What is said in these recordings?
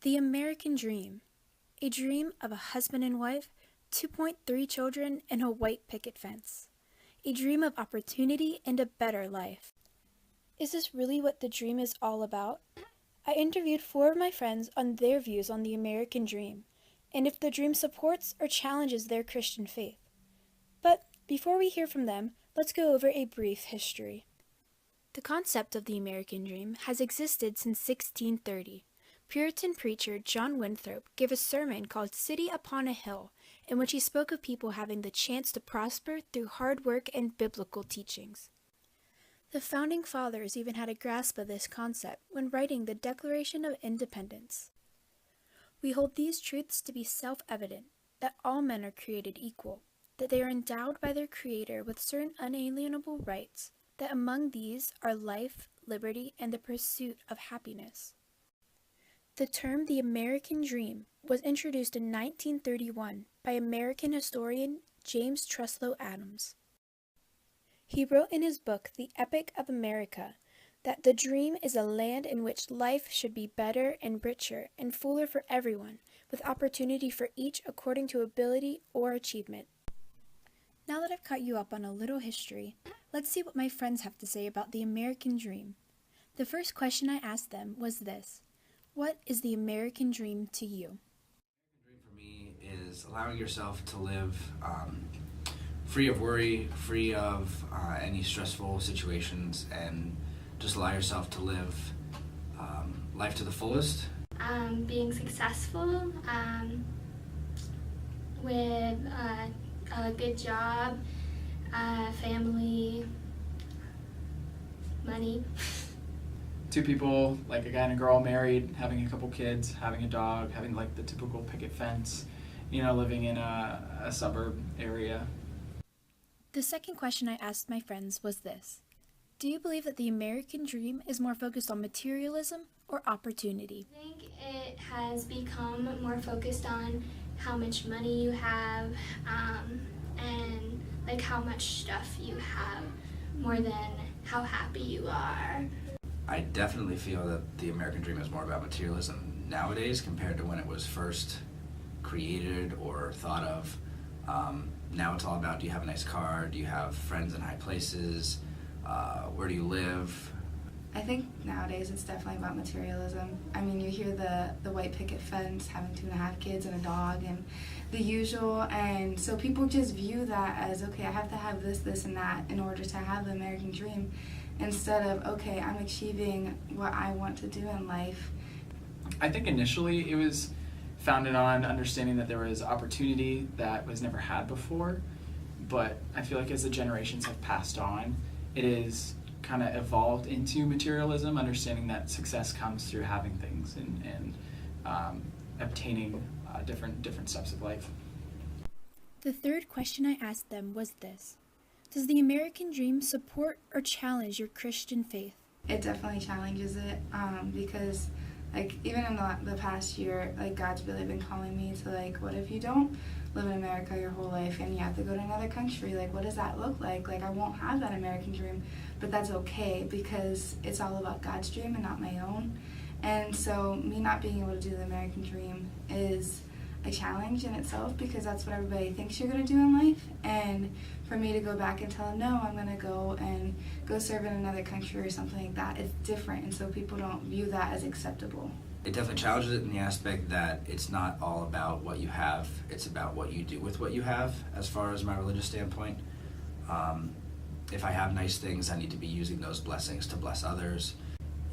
The American Dream. A dream of a husband and wife, 2.3 children, and a white picket fence. A dream of opportunity and a better life. Is this really what the dream is all about? I interviewed 4 of my friends on their views on the American dream, and if the dream supports or challenges their Christian faith. But before we hear from them, let's go over a brief history. The concept of the American dream has existed since 1630. Puritan preacher John Winthrop gave a sermon called City Upon a Hill, in which he spoke of people having the chance to prosper through hard work and biblical teachings. The Founding Fathers even had a grasp of this concept when writing the Declaration of Independence. We hold these truths to be self-evident, that all men are created equal, that they are endowed by their Creator with certain unalienable rights, that among these are life, liberty, and the pursuit of happiness. The term the American Dream was introduced in 1931 by American historian James Truslow Adams. He wrote in his book, The Epic of America, that the dream is a land in which life should be better and richer and fuller for everyone, with opportunity for each according to ability or achievement. Now that I've caught you up on a little history, let's see what my friends have to say about the American Dream. The first question I asked them was this: what is the American dream to you? The dream for me is allowing yourself to live free of worry, free of any stressful situations, and just allow yourself to live life to the fullest. Being successful with a good job, family, money. 2 people, like a guy and a girl, married, having a couple kids, having a dog, having like the typical picket fence, living in a suburb area. The second question I asked my friends was this: do you believe that the American dream is more focused on materialism or opportunity? I think it has become more focused on how much money you have, and like how much stuff you have, more than how happy you are. I definitely feel that the American dream is more about materialism nowadays compared to when it was first created or thought of. Now it's all about, do you have a nice car? Do you have friends in high places? Where do you live? I think nowadays it's definitely about materialism. I mean, you hear the white picket fence, having 2.5 kids and a dog, and the usual, and so people just view that as, okay, I have to have this, this, and that in order to have the American dream, instead of, okay, I'm achieving what I want to do in life. I think initially it was founded on understanding that there was opportunity that was never had before, but I feel like as the generations have passed on, it is kind of evolved into materialism, understanding that success comes through having things and obtaining different steps of life. The third question I asked them was this: does the American dream support or challenge your Christian faith? It definitely challenges it, because like even in the past year, like God's really been calling me to, like, what if you don't live in America your whole life and you have to go to another country? Like, what does that look like? Like, I won't have that American dream, but that's okay because it's all about God's dream and not my own. And so me not being able to do the American dream is a challenge in itself, because that's what everybody thinks you're going to do in life. And for me to go back and tell them, no, I'm going to go serve in another country or something like that, it's different, and so people don't view that as acceptable. It definitely challenges it in the aspect that it's not all about what you have, it's about what you do with what you have, as far as my religious standpoint. If I have nice things, I need to be using those blessings to bless others.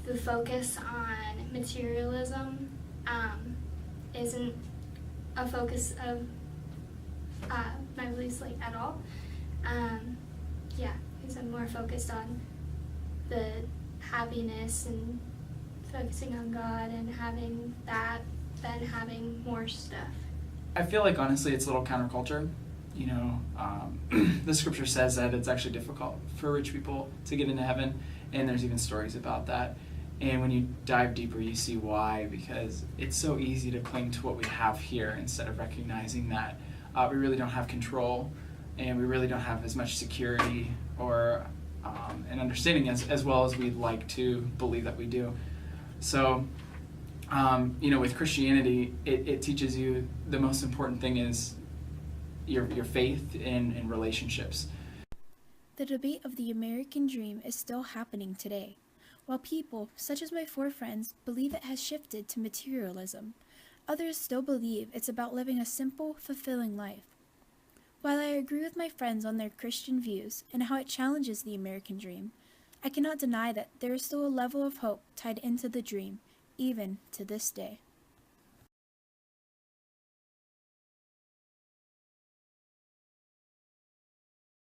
The focus on materialism isn't a focus of my beliefs, like, at all. Because I'm more focused on the happiness and focusing on God and having that than having more stuff. I feel like honestly it's a little counterculture. The scripture says that it's actually difficult for rich people to get into heaven, and there's even stories about that. And when you dive deeper, you see why, because it's so easy to cling to what we have here instead of recognizing that we really don't have control, and we really don't have as much security or an understanding as well as we'd like to believe that we do. So With Christianity, it teaches you the most important thing is your faith in relationships. The debate of the American dream is still happening today. While people, such as my 4 friends, believe it has shifted to materialism, others still believe it's about living a simple, fulfilling life. While I agree with my friends on their Christian views and how it challenges the American dream, I cannot deny that there is still a level of hope tied into the dream, even to this day.